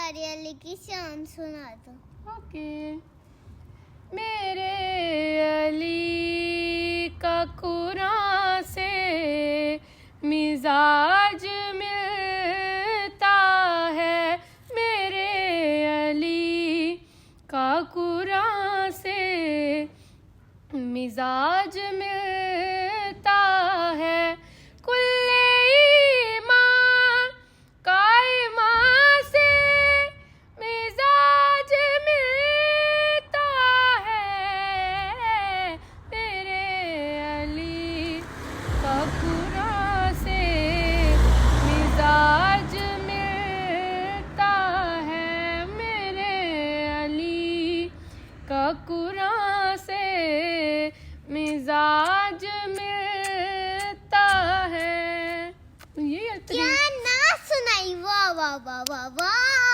प्यारी अली की शान सुना दो। ओके। मेरे अली का कुरान से मिजाज मिलता है, मेरे अली का कुरान से मिजाज मिलता है। कुल्ले ईमान कायमा से मिजाज मिलता है, मेरे अली का कुरान से मिजाज मिलता है, मेरे अली का कुरान से मिजाज मिलता है। ये क्या ना सुनाई, वाह वाह वाह वाह वाह।